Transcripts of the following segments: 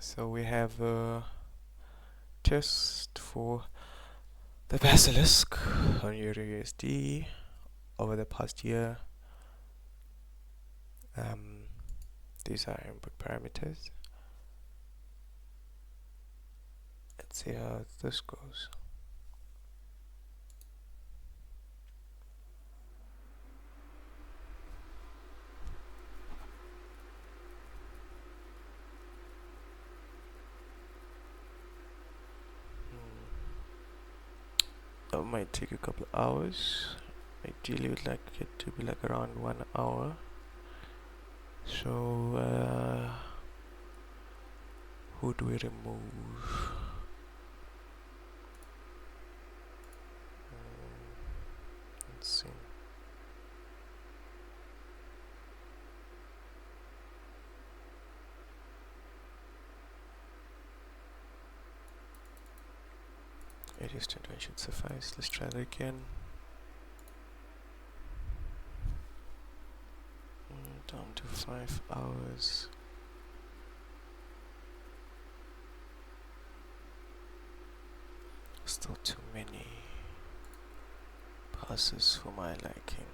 So we have a test for the basilisk on EURUSD over the past year. These are input parameters. Let's see how this goes. That might take a couple of hours. Ideally, would like it to be like around 1 hour. So, who do we remove? Let's see. It is 10 should suffice. Let's try that again. Down to 5 hours. Still too many passes for my liking.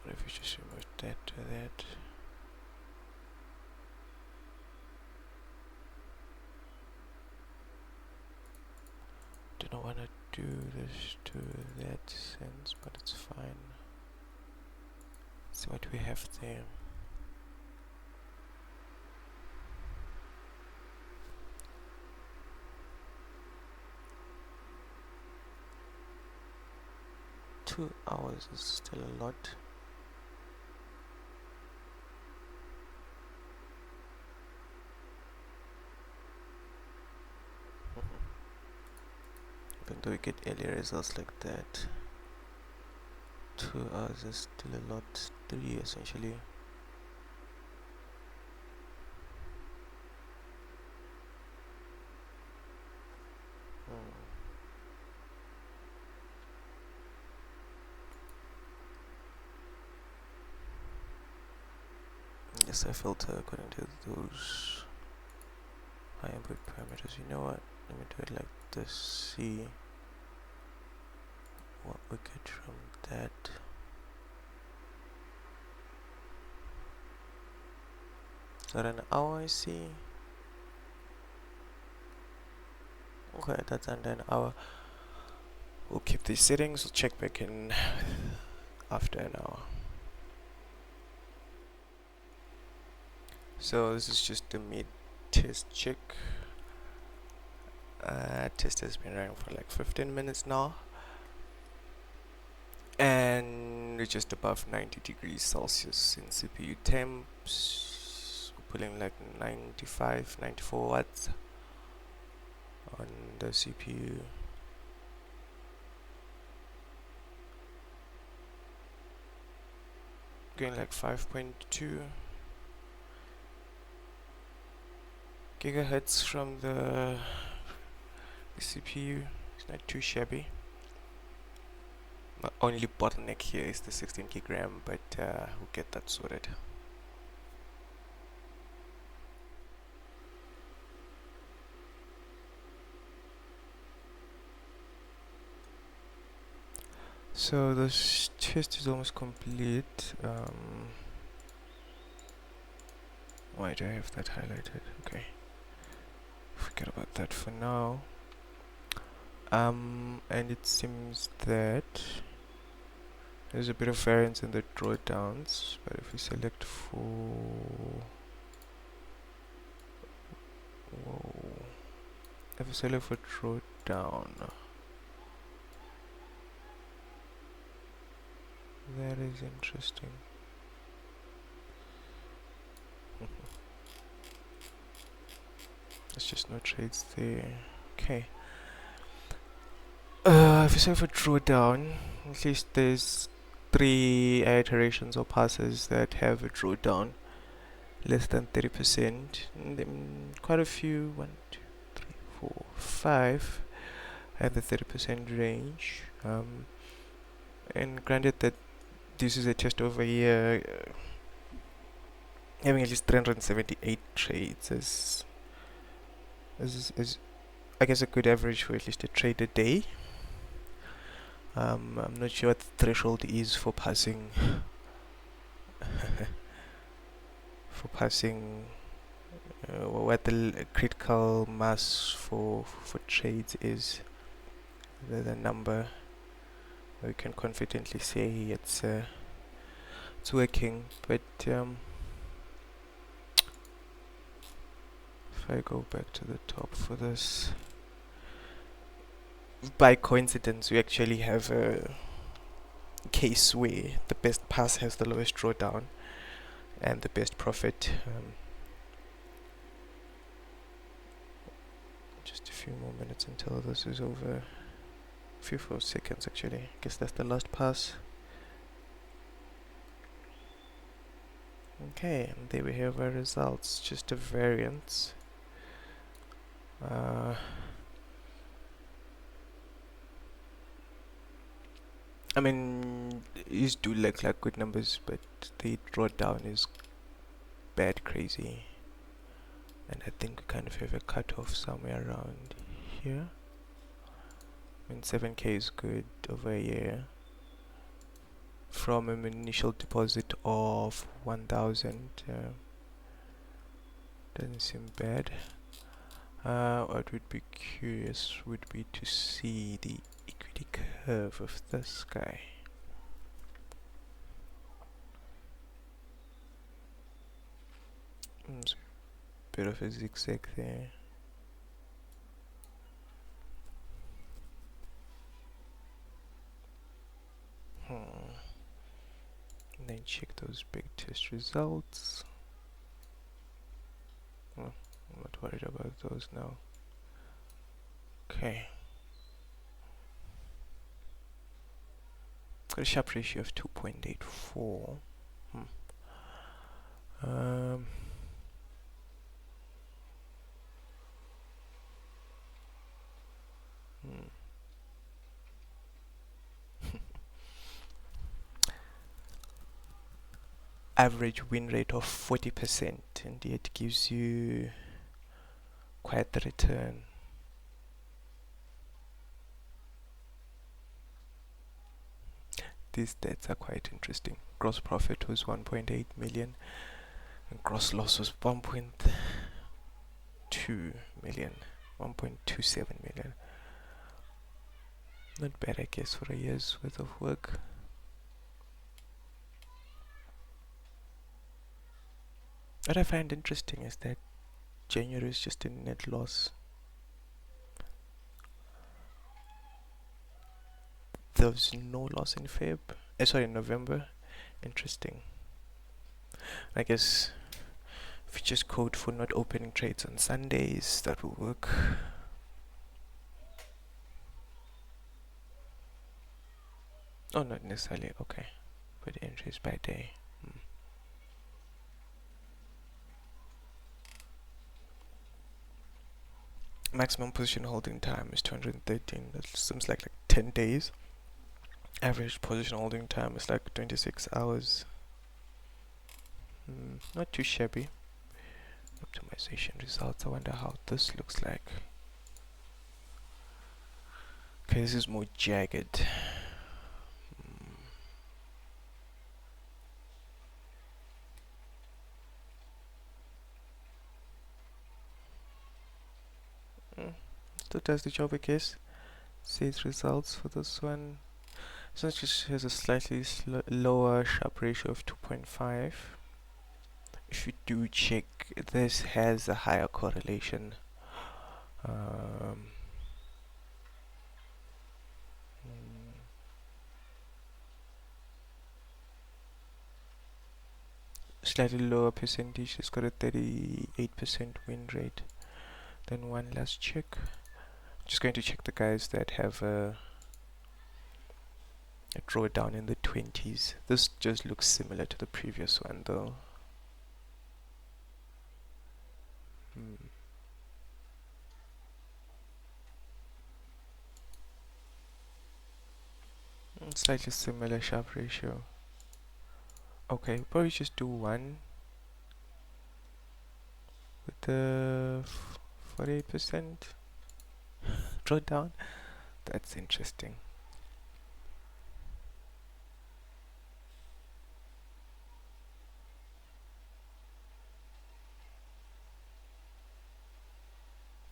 What if we just remove that to that? Do not want to do this to that sense, but it's fine. Let's see what we have there. Two hours is still a lot. Even though we get earlier results like that, 2 hours is still a lot. 3 essentially. Yes, I filter according to those high input parameters. You know what? Let me do it like this. See what we get from that. Is that an hour? I see. Okay, that's under an hour. We'll keep these settings. We'll check back in after an hour. So this is just the mid test check. Test has been running for like 15 minutes now, and we're just above 90 degrees Celsius in CPU temps. We're pulling like 95, 94 watts on the CPU. Going like 5.2 gigahertz from the CPU. It's not too shabby. My only bottleneck here is the 16 gig RAM, but we'll get that sorted. So this test is almost complete. Why do I have that highlighted? Okay, forget about that for now. And it seems that there's a bit of variance in the drawdowns, but if we select for if we select for drawdown, that is interesting. There's just no trades there. Okay. If we select for drawdown, at least there's 3 iterations or passes that have a drawdown less than 30%. And then quite a few, 1, 2, 3, 4, 5 at the 30% range. And granted that this is a just over a year, having at least 378 trades is I guess a good average for at least a trade a day. I'm not sure what the threshold is for passing for passing what the critical mass for trades is. The number we can confidently say it's working, but if I go back to the top for this, by coincidence we actually have a case where the best pass has the lowest drawdown and the best profit. Just a few more minutes until this is over. A few more seconds actually. I guess that's the last pass. Okay, and there we have our results. Just a variance. I mean, these do look like good numbers, but the drawdown is bad crazy. And I think we kind of have a cutoff somewhere around here. I mean, 7k is good over a year. From an initial deposit of 1,000, doesn't seem bad. What would be curious would be to see the equity curve of this guy. There's a bit of a zigzag there. And then check those big test results. I'm not worried about those now. Okay. Got a Sharpe ratio of 2.84. Average win rate of 40%, and it gives you quite the return. These stats are quite interesting. Gross profit was 1.8 million and gross loss was 1.2 million, 1.27 million. Not bad, I guess, for a year's worth of work. What I find interesting is that January is just a net loss. There was no loss in November. Interesting. I guess if you just code for not opening trades on Sundays, that will work. Oh, not necessarily. Okay, but entries by day. Maximum position holding time is 213. That seems like 10 days. Average position holding time is like 26 hours. Not too shabby. Optimization results. I wonder how this looks like. Okay, this is more jagged. Still does the job, I guess. Says results for this one. So it just has a slightly lower Sharpe ratio of 2.5. If you do check, this has a higher correlation. Slightly lower percentage. It's got a 38% win rate. Then one last check. Just going to check the guys that have a drawdown in the 20s. This just looks similar to the previous one though. Slightly similar Sharpe ratio. Okay, probably just do one with the 48% drawdown. That's interesting.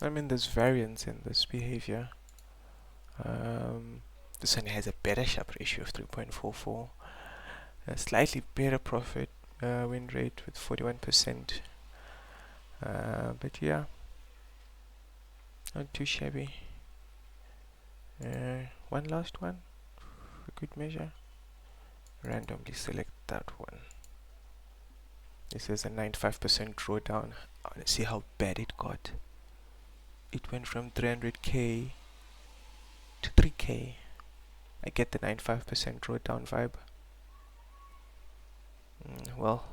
I mean, there's variance in this behavior. This one has a better Sharpe ratio of 3.44, a slightly better profit win rate with 41%. But yeah, not too shabby. One last one for good measure. Randomly select that one. This is a 95% drawdown. Let's see how bad it got. It went from 300k to 3k. I get the 95% drawdown vibe. Well,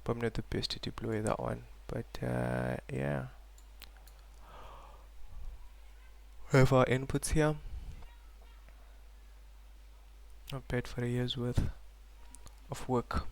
probably not the best to deploy that one, but yeah. We have our inputs here. Not bad for a year's worth of work.